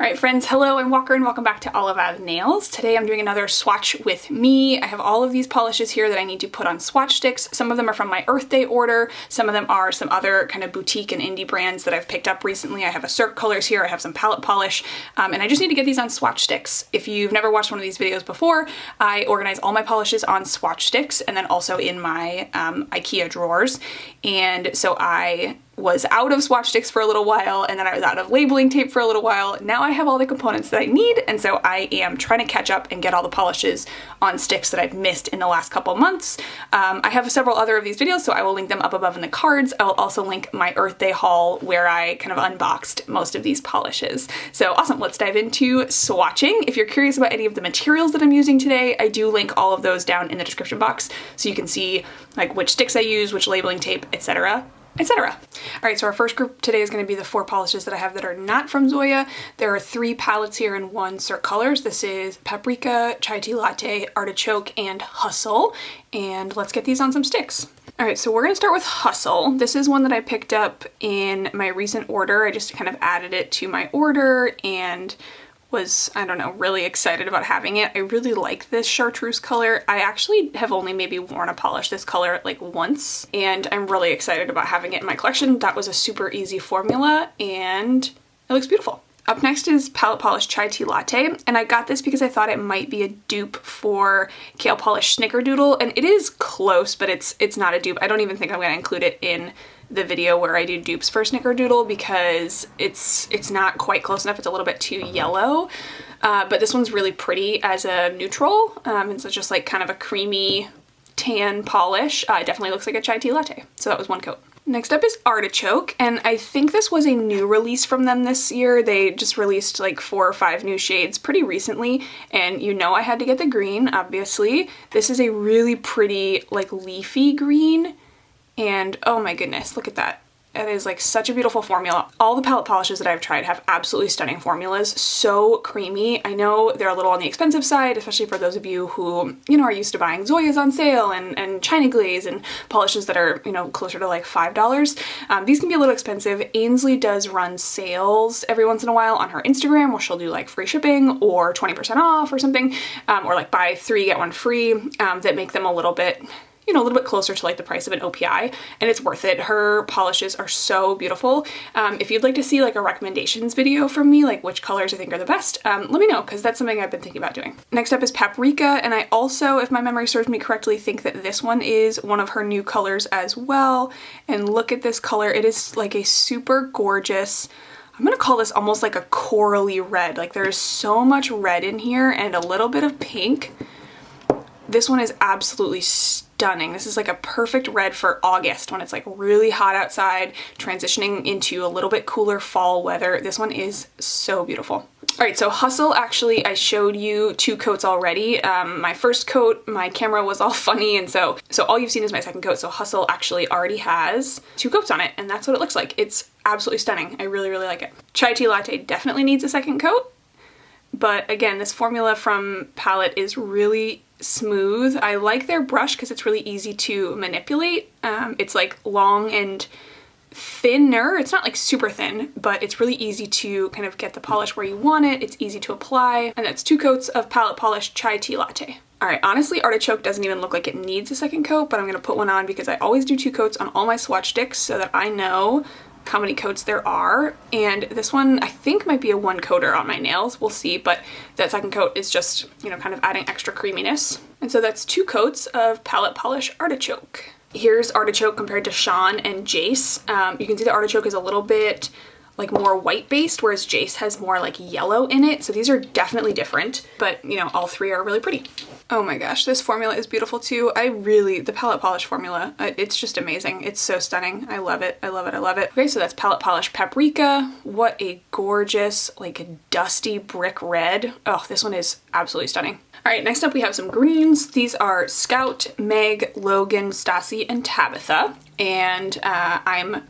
Alright friends, hello, I'm Walker and welcome back to Olive Nails. Today I'm doing another swatch with me. I have all of these polishes here that I need to put on swatch sticks. Some of them are from my Earth Day order, some of them are some other kind of boutique and indie brands that I've picked up recently. I have a Cirque colors here, I have some Palate Polish, and I just need to get these on swatch sticks. If you've never watched one of these videos before, I organize all my polishes on swatch sticks and then also in my IKEA drawers. And so I was out of swatch sticks for a little while, and then I was out of labeling tape for a little while. Now I have all the components that I need, and so I am trying to catch up and get all the polishes on sticks that I've missed in the last couple months. I have several other of these videos, so I will link them up above in the cards. I will also link my Earth Day haul where I kind of unboxed most of these polishes. So awesome, let's dive into swatching. If you're curious about any of the materials that I'm using today, I do link all of those down in the description box so you can see like which sticks I use, which labeling tape, etc. etc. Alright, so our first group today is going to be the 4 polishes that I have that are not from Zoya. There are 3 palettes here and 1 Cirque colors. This is Paprika, Chai Tea Latte, Artichoke, and Hustle. And let's get these on some sticks. Alright, so we're going to start with Hustle. This is one that I picked up in my recent order. I just kind of added it to my order and was, I don't know, really excited about having it. I really like this chartreuse color. I actually have only maybe worn a polish this color like once, and I'm really excited about having it in my collection. That was a super easy formula and it looks beautiful. Up next is Palate Polish Chai Tea Latte, and I got this because I thought it might be a dupe for Kale Polish Snickerdoodle, and it is close, but it's not a dupe. I don't even think I'm going to include it in the video where I do dupes for Snickerdoodle because it's not quite close enough. It's a little bit too yellow, but this one's really pretty as a neutral. It's just like kind of a creamy tan polish. It definitely looks like a chai tea latte. So that was 1 coat. Next up is Artichoke, and I think this was a new release from them this year. They just released like 4 or 5 new shades pretty recently, and you know I had to get the green, obviously. This is a really pretty like leafy green, and oh my goodness, look at that. It is like such a beautiful formula. All the palette polishes that I've tried have absolutely stunning formulas. So creamy. I know they're a little on the expensive side, especially for those of you who, you know, are used to buying Zoyas on sale and China Glaze and polishes that are, you know, closer to like $5. These can be a little expensive. Ainsley does run sales every once in a while on her Instagram where she'll do like free shipping or 20% off or something, or like buy 3 get 1 free, that make them a little bit, you know, a little bit closer to like the price of an OPI, and it's worth it. Her polishes are so beautiful. If you'd like to see like a recommendations video from me, like which colors I think are the best, let me know, because that's something I've been thinking about doing. Next up is Paprika, and I also, if my memory serves me correctly, think that this one is one of her new colors as well. And look at this color. It is like a super gorgeous, I'm gonna call this almost like a corally red. Like there's so much red in here and a little bit of pink. This one is absolutely stunning. This is like a perfect red for August when it's like really hot outside, transitioning into a little bit cooler fall weather. This one is so beautiful. All right, so Hustle, actually, I showed you 2 coats already. My first coat, my camera was all funny, and so all you've seen is my second coat. So Hustle actually already has 2 coats on it, and that's what it looks like. It's absolutely stunning. I really, really like it. Chai Tea Latte definitely needs a second coat, but again, this formula from Palette is really smooth. I like their brush because it's really easy to manipulate. It's like long and thinner. It's not like super thin, but it's really easy to kind of get the polish where you want it. It's easy to apply, and that's 2 coats of Palate Polish Chai Tea Latte. Alright, honestly, Artichoke doesn't even look like it needs a second coat, but I'm going to put one on because I always do 2 coats on all my swatch sticks so that I know how many coats there are, and this one I think might be a 1 coater on my nails. We'll see, but that second coat is just, you know, kind of adding extra creaminess. And so that's 2 coats of Palette Polish Artichoke. Here's Artichoke compared to Sean and Jace. You can see the Artichoke is a little bit like more white based, whereas Jace has more like yellow in it. So these are definitely different, but you know, all 3 are really pretty. Oh my gosh, this formula is beautiful too. The Palette Polish formula, it's just amazing. It's so stunning. I love it. I love it. I love it. Okay, so that's Palette Polish Paprika. What a gorgeous, like dusty brick red. Oh, this one is absolutely stunning. All right, next up we have some greens. These are Scout, Meg, Logan, Stassi, and Tabitha. And I'm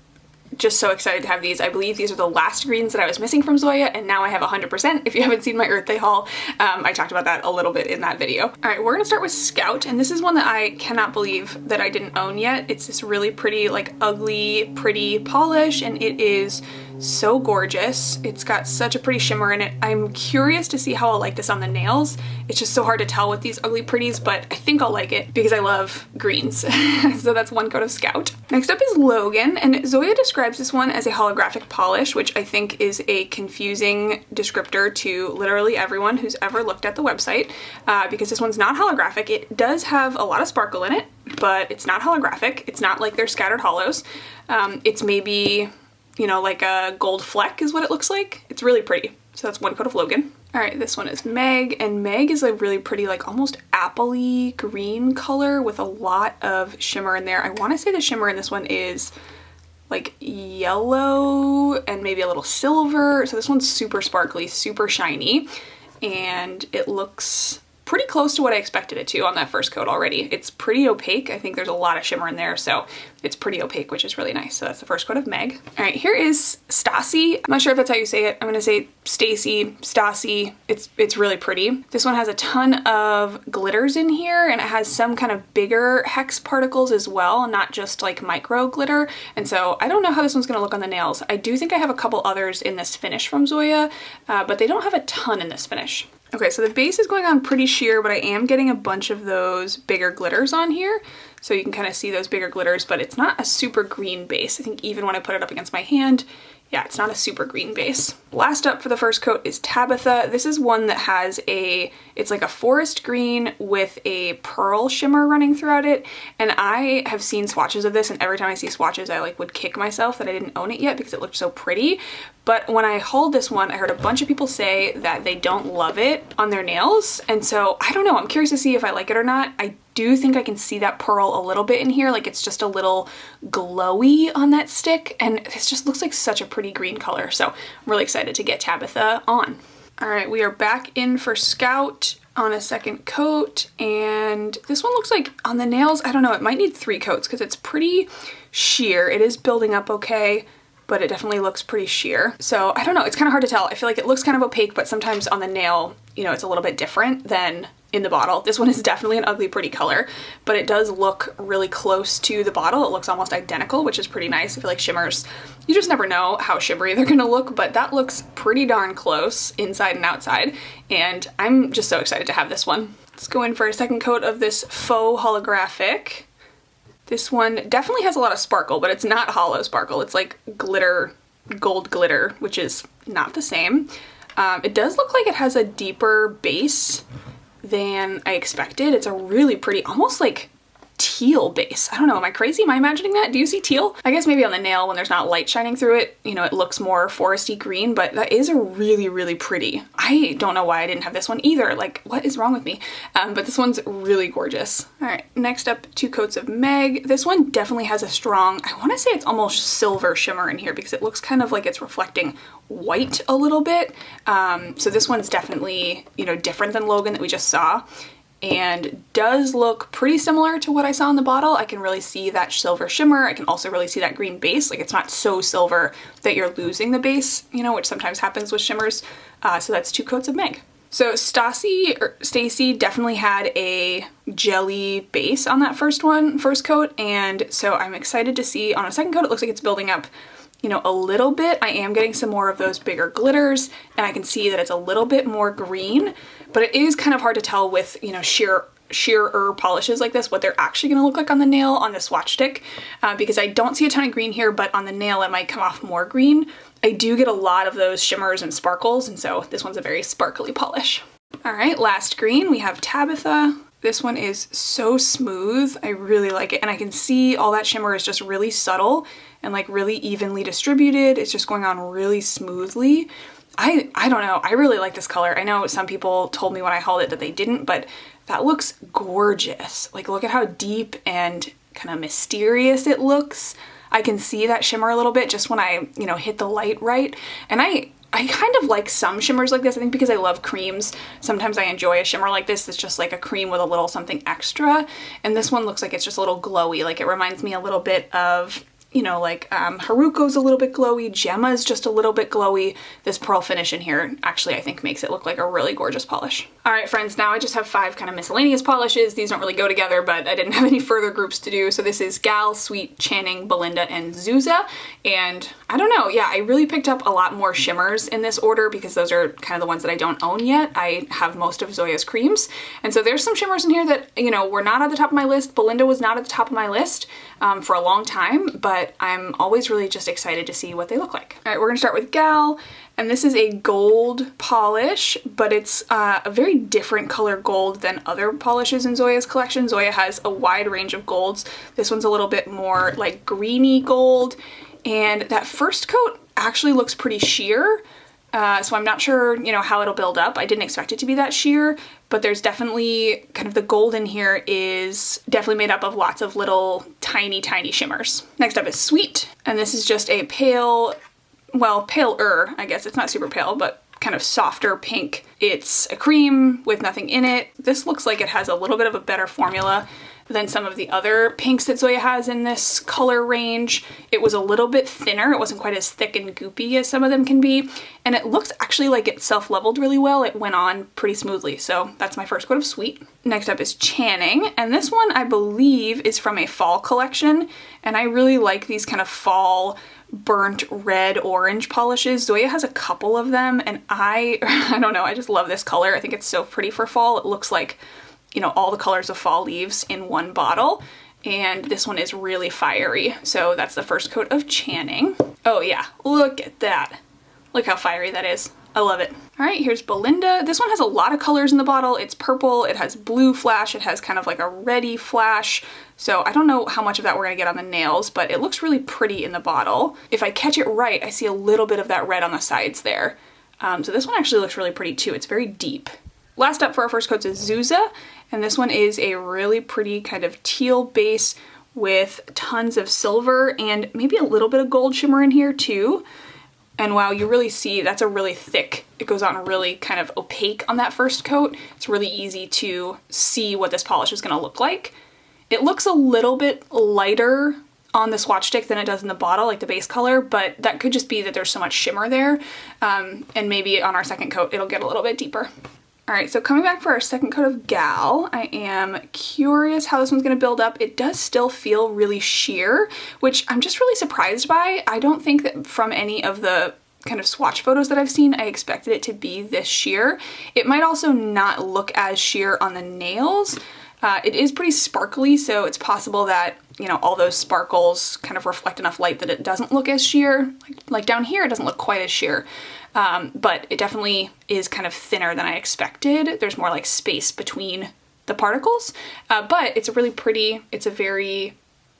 just so excited to have these. I believe these are the last greens that I was missing from Zoya, and now I have 100%. If you haven't seen my Earth Day haul, I talked about that a little bit in that video. All right, we're gonna start with Scout, and this is one that I cannot believe that I didn't own yet. It's this really pretty, like ugly, pretty polish, and it is So gorgeous. It's got such a pretty shimmer in it. I'm curious to see how I'll like this on the nails. It's just so hard to tell with these ugly pretties, but I think I'll like it because I love greens. So that's one coat of Scout. Next up is Logan, and Zoya describes this one as a holographic polish, which I think is a confusing descriptor to literally everyone who's ever looked at the website, because this one's not holographic. It does have a lot of sparkle in it, but it's not holographic. It's not like they're scattered hollows. It's maybe, you know, like a gold fleck is what it looks like. It's really pretty. So that's one coat of Logan. All right, this one is Meg, and Meg is a really pretty, like almost apple-y green color with a lot of shimmer in there. I want to say the shimmer in this one is like yellow and maybe a little silver. So this one's super sparkly, super shiny, and it looks pretty close to what I expected it to on that first coat already. It's pretty opaque. I think there's a lot of shimmer in there, so it's pretty opaque, which is really nice. So that's the first coat of Meg. All right, here is STASSI. I'm not sure if that's how you say it. I'm gonna say Stacy, STASSI. It's really pretty. This one has a ton of glitters in here, and it has some kind of bigger hex particles as well, not just like micro glitter. And so I don't know how this one's gonna look on the nails. I do think I have a couple others in this finish from Zoya, but they don't have a ton in this finish. Okay, so the base is going on pretty sheer, but I am getting a bunch of those bigger glitters on here. So you can kind of see those bigger glitters, but it's not a super green base. I think even when I put it up against my hand, yeah, it's not a super green base. Last up for the first coat is Tabitha. This is one that has it's like a forest green with a pearl shimmer running throughout it. And I have seen swatches of this, and every time I see swatches, I like would kick myself that I didn't own it yet because it looked so pretty. But when I hauled this one, I heard a bunch of people say that they don't love it on their nails. And so I don't know, I'm curious to see if I like it or not. I do think I can see that pearl a little bit in here, like it's just a little glowy on that stick, and this just looks like such a pretty green color. So I'm really excited to get Tabitha on. All right, we are back in for Scout on a second coat, and this one looks like on the nails, I don't know, it might need 3 coats because it's pretty sheer. It is building up okay, but it definitely looks pretty sheer. So I don't know, it's kind of hard to tell. I feel like it looks kind of opaque, but sometimes on the nail, you know, it's a little bit different than in the bottle. This one is definitely an ugly pretty color, but it does look really close to the bottle. It looks almost identical, which is pretty nice. I feel like shimmers, you just never know how shimmery they're gonna look, but that looks pretty darn close inside and outside, and I'm just so excited to have this one. Let's go in for a second coat of this faux holographic. This one definitely has a lot of sparkle, but it's not hollow sparkle. It's like glitter, gold glitter, which is not the same. It does look like it has a deeper base than I expected. It's a really pretty, almost like teal base. I don't know, am I crazy? Am I imagining that? Do you see teal? I guess maybe on the nail when there's not light shining through it, you know, it looks more foresty green, but that is a really, really pretty. I don't know why I didn't have this one either. Like, what is wrong with me? But this one's really gorgeous. All right, next up, 2 coats of Meg. This one definitely has a strong, I want to say it's almost silver shimmer in here because it looks kind of like it's reflecting white a little bit. So this one's definitely, you know, different than Logan that we just saw, and does look pretty similar to what I saw in the bottle. I can really see that silver shimmer. I can also really see that green base. Like, it's not so silver that you're losing the base, you know, which sometimes happens with shimmers. So that's 2 coats of Meg. So Stassi, or Stacy, definitely had a jelly base on that first coat, and so I'm excited to see on a second coat, it looks like it's building up, you know, a little bit. I am getting some more of those bigger glitters, and I can see that it's a little bit more green, but it is kind of hard to tell with, you know, sheerer polishes like this what they're actually going to look like on the nail on the swatch stick, because I don't see a ton of green here, but on the nail it might come off more green. I do get a lot of those shimmers and sparkles, and so this one's a very sparkly polish. All right, last green, we have Tabitha. This one is so smooth. I really like it, and I can see all that shimmer is just really subtle and like really evenly distributed. It's just going on really smoothly. I don't know, I really like this color. I know some people told me when I hauled it that they didn't, but that looks gorgeous. Like, look at how deep and kind of mysterious it looks. I can see that shimmer a little bit just when I, you know, hit the light right. And I kind of like some shimmers like this. I think because I love creams, sometimes I enjoy a shimmer like this that's just like a cream with a little something extra. And this one looks like it's just a little glowy. Like, it reminds me a little bit of you know, like Haruko's a little bit glowy, Gemma's just a little bit glowy. This pearl finish in here actually I think makes it look like a really gorgeous polish. All right friends, now I just have 5 kind of miscellaneous polishes. These don't really go together, but I didn't have any further groups to do. So this is Gal, Sweet, Channing, Belinda, and Zuza. And I don't know, yeah, I really picked up a lot more shimmers in this order because those are kind of the ones that I don't own yet. I have most of Zoya's creams. And so there's some shimmers in here that, you know, were not at the top of my list. Belinda was not at the top of my list for a long time, but I'm always really just excited to see what they look like. All right, we're gonna start with Gal, and this is a gold polish, but it's a very different color gold than other polishes in Zoya's collection. Zoya has a wide range of golds. This one's a little bit more like greeny gold, and that first coat actually looks pretty sheer. So I'm not sure, you know, how it'll build up. I didn't expect it to be that sheer, but there's definitely kind of the gold in here is definitely made up of lots of little tiny, tiny shimmers. Next up is Sweet, and this is just a pale, well, paler, I guess. It's not super pale, but kind of softer pink. It's a cream with nothing in it. This looks like it has a little bit of a better formula than some of the other pinks that Zoya has in this color range. It was a little bit thinner. It wasn't quite as thick and goopy as some of them can be. And it looks actually like it self-leveled really well. It went on pretty smoothly. So that's my first coat of Sweet. Next up is Channing. And this one I believe is from a fall collection. And I really like these kind of fall burnt red orange polishes. Zoya has a couple of them and I don't know, I just love this color. I think it's so pretty for fall. It looks like, you know, all the colors of fall leaves in one bottle, and this one is really fiery. So that's the first coat of Channing. Oh yeah, look at that. Look how fiery that is. I love it. All right, here's Belinda. This one has a lot of colors in the bottle. It's purple, it has blue flash, it has kind of like a reddy flash. So I don't know how much of that we're gonna get on the nails, but it looks really pretty in the bottle. If I catch it right, I see a little bit of that red on the sides there. So this one actually looks really pretty too. It's very deep. Last up for our first coats is Zuza, and this one is a really pretty kind of teal base with tons of silver and maybe a little bit of gold shimmer in here too. And wow, you really see that's a really thick, it goes on really kind of opaque on that first coat. It's really easy to see what this polish is gonna look like. It looks a little bit lighter on the swatch stick than it does in the bottle, like the base color, but that could just be that there's so much shimmer there. And maybe on our second coat, it'll get a little bit deeper. All right, so coming back for our second coat of Gal, I am curious how this one's gonna build up. It does still feel really sheer, which I'm just really surprised by. I don't think that from any of the kind of swatch photos that I've seen, I expected it to be this sheer. It might also not look as sheer on the nails. It is pretty sparkly, so it's possible that, you know, all those sparkles kind of reflect enough light that it doesn't look as sheer. Like down here, it doesn't look quite as sheer. But it definitely is kind of thinner than I expected. There's more like space between the particles, but it's really pretty. It's a very,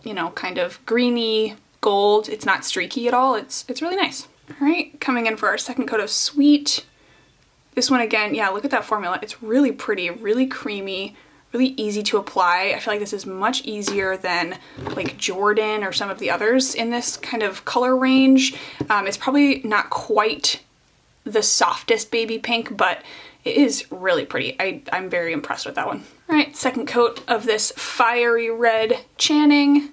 you know, kind of greeny gold. It's not streaky at all. It's really nice. All right, coming in for our second coat of Sweet. This one again, yeah, look at that formula. It's really pretty, really creamy, really easy to apply. I feel like this is much easier than like Jordan or some of the others in this kind of color range. It's probably not quite the softest baby pink, but it is really pretty. I'm very impressed with that one. All right, second coat of this fiery red Channing.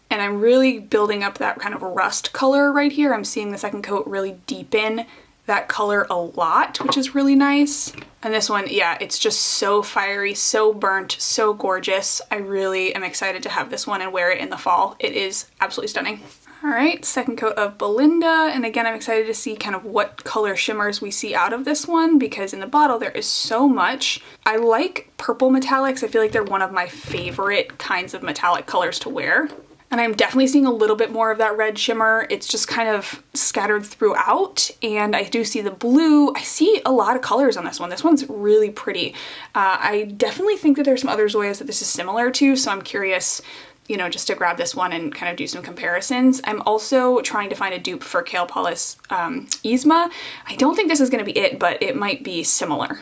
And I'm really building up that kind of rust color right here. I'm seeing the second coat really deepen that color a lot, which is really nice. And this one, yeah, it's just so fiery, so burnt, so gorgeous. I really am excited to have this one and wear it in the fall. It is absolutely stunning. All right, second coat of Belinda. And again, I'm excited to see kind of what color shimmers we see out of this one because in the bottle there is so much. I like purple metallics. I feel like they're one of my favorite kinds of metallic colors to wear. And I'm definitely seeing a little bit more of that red shimmer. It's just kind of scattered throughout. And I do see the blue. I see a lot of colors on this one. This one's really pretty. I definitely think that there's some other Zoyas that this is similar to. So I'm curious, you know, just to grab this one and kind of do some comparisons. I'm also trying to find a dupe for Kale Polish Yzma. I don't think this is gonna be it, but it might be similar.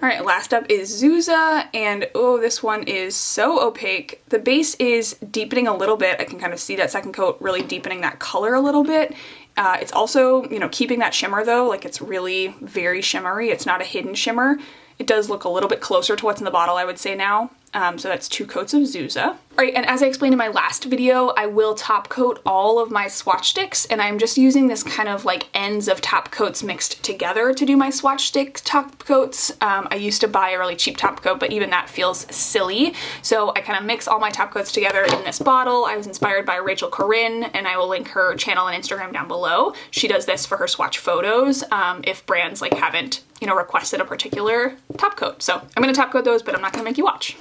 All right, last up is Zuza, and oh, this one is so opaque. The base is deepening a little bit. I can kind of see that second coat really deepening that color a little bit. It's also, you know, keeping that shimmer though, like it's really very shimmery. It's not a hidden shimmer. It does look a little bit closer to what's in the bottle, I would say now. So that's 2 coats of Zuza. All right, and as I explained in my last video, I will top coat all of my swatch sticks, and I'm just using this kind of like ends of top coats mixed together to do my swatch stick top coats. I used to buy a really cheap top coat, but even that feels silly. So I kind of mix all my top coats together in this bottle. I was inspired by Rachel Corinne, and I will link her channel and Instagram down below. She does this for her swatch photos if brands like haven't, you know, requested a particular top coat. So I'm gonna top coat those, but I'm not gonna make you watch.